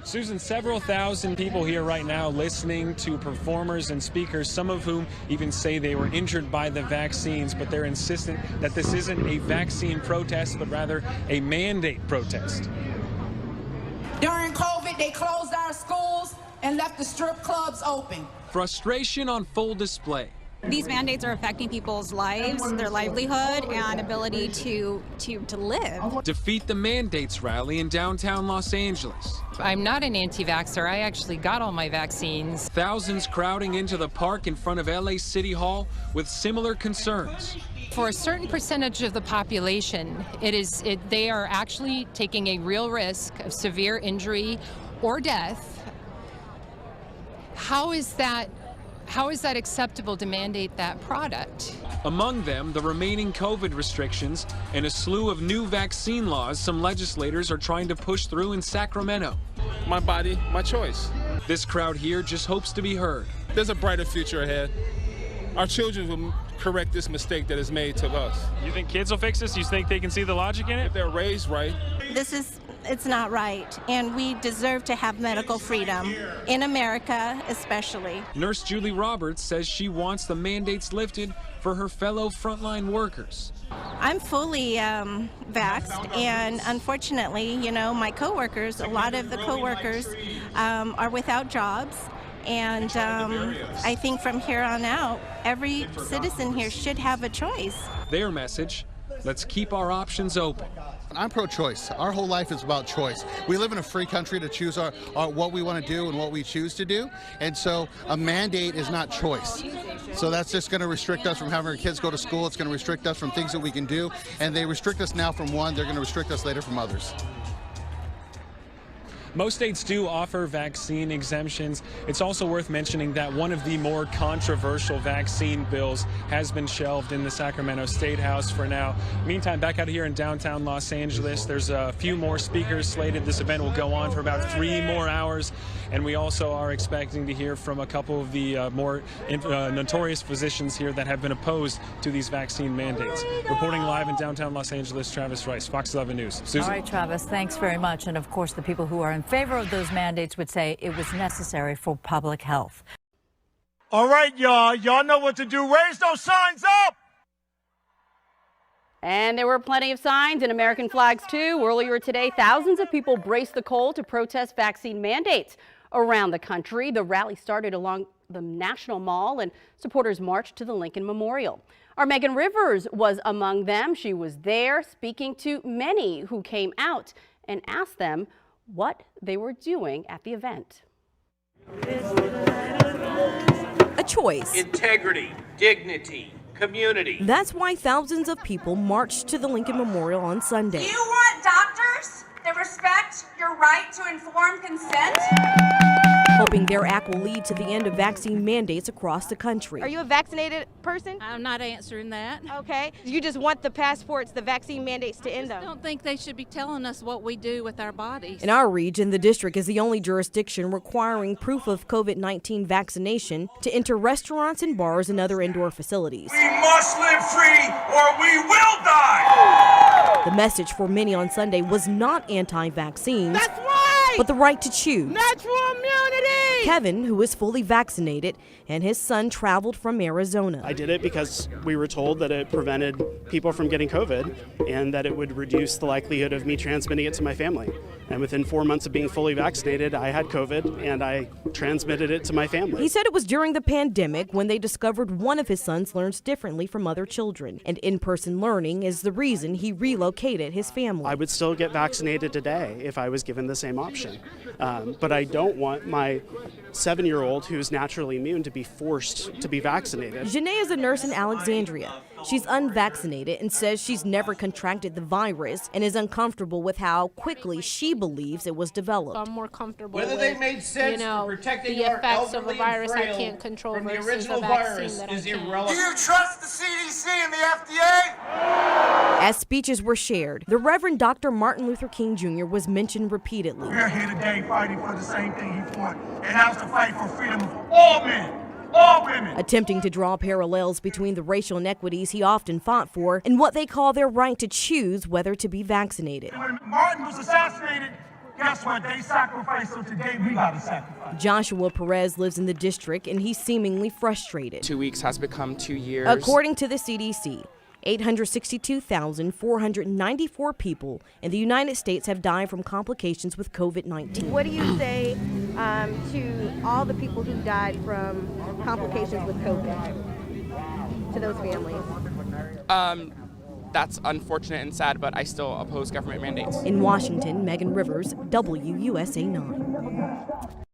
Susan, several thousand people here right now listening to performers and speakers, some of whom even say they were injured by the vaccines, but they're insistent that this isn't a vaccine protest, but rather a mandate protest. During COVID, they closed our schools and left the strip clubs open. Frustration on full display. These mandates are affecting people's lives, their livelihood, and ability to live. Defeat the Mandates rally in downtown Los Angeles. I'm not an anti-vaxxer. I actually got all my vaccines. Thousands crowding into the park in front of LA City Hall with similar concerns. For a certain percentage of the population, they are actually taking a real risk of severe injury or death. How is that acceptable to mandate that product? Among them, the remaining COVID restrictions and a slew of new vaccine laws some legislators are trying to push through in Sacramento. My body, my choice. This crowd here just hopes to be heard. There's a brighter future ahead. Our children will correct this mistake that is made to us. You think kids will fix this? You think they can see the logic in it? If they're raised right. It's not right, and we deserve to have medical freedom, in America especially. Nurse Julie Roberts says she wants the mandates lifted for her fellow frontline workers. I'm fully vaxxed, and unfortunately, my coworkers, a lot of the coworkers are without jobs, and I think from here on out, every citizen here should have a choice. Their message, let's keep our options open. I'm pro-choice. Our whole life is about choice. We live in a free country to choose our what we want to do and what we choose to do. And so a mandate is not choice. So that's just going to restrict us from having our kids go to school. It's going to restrict us from things that we can do. And they restrict us now from one. They're going to restrict us later from others. Most states do offer vaccine exemptions. It's also worth mentioning that one of the more controversial vaccine bills has been shelved in the Sacramento State House for now. Meantime, back out here in downtown Los Angeles, there's a few more speakers slated. This event will go on for about 3 more hours. And we also are expecting to hear from a couple of the more notorious physicians here that have been opposed to these vaccine mandates. Reporting live in downtown Los Angeles, Travis Rice, Fox 11 News. Susan. All right, Travis, thanks very much. And of course, the people who are in favor of those mandates would say it was necessary for public health. All right, y'all. Y'all know what to do. Raise those signs up. And there were plenty of signs and American flags, too. Earlier today, thousands of people braced the cold to protest vaccine mandates around the country. The rally started along the National Mall, and supporters marched to the Lincoln Memorial. Our Megan Rivers was among them. She was there speaking to many who came out and asked them what they were doing at the event. A choice. Integrity, dignity, community. That's why thousands of people marched to the Lincoln Memorial on Sunday. Do you want doctors that respect your right to informed consent? Hoping their act will lead to the end of vaccine mandates across the country. Are you a vaccinated person? I'm not answering that. Okay. You just want the passports, the vaccine mandates to end them? I don't think they should be telling us what we do with our bodies. In our region, the district is the only jurisdiction requiring proof of COVID-19 vaccination to enter restaurants and bars and other indoor facilities. We must live free or we will die. The message for many on Sunday was not anti-vaccines. That's right. But the right to choose. Natural immunity. Kevin, who is fully vaccinated, and his son traveled from Arizona. I did it because we were told that it prevented people from getting COVID and that it would reduce the likelihood of me transmitting it to my family. And within 4 months of being fully vaccinated, I had COVID and I transmitted it to my family. He said it was during the pandemic when they discovered one of his sons learns differently from other children. And in-person learning is the reason he relocated his family. I would still get vaccinated today if I was given the same option. But I don't want my 7-year-old who's naturally immune to be forced to be vaccinated. Janae is a nurse in Alexandria. She's unvaccinated and says she's never contracted the virus and is uncomfortable with how quickly she believes it was developed. I'm more comfortable Whether they made sense for protecting the our effects of a elderly virus and I frail can't control from the versus original a vaccine virus that is I can. irrelevant. Do you trust the CDC and the FDA? As speeches were shared, the Reverend Dr. Martin Luther King Jr. was mentioned repeatedly. We're here today fighting for the same thing he fought, and that was to fight for freedom for all men. All women. Attempting to draw parallels between the racial inequities he often fought for and what they call their right to choose whether to be vaccinated. When Martin was assassinated, guess what? They sacrificed, so today we got to sacrifice. Joshua Perez lives in the district, and he's seemingly frustrated. 2 weeks has become 2 years. According to the CDC, 862,494 people in the United States have died from complications with COVID-19. What do you say to all the people who died from complications with COVID, to those families? That's unfortunate and sad, but I still oppose government mandates. In Washington, Megan Rivers, WUSA 9.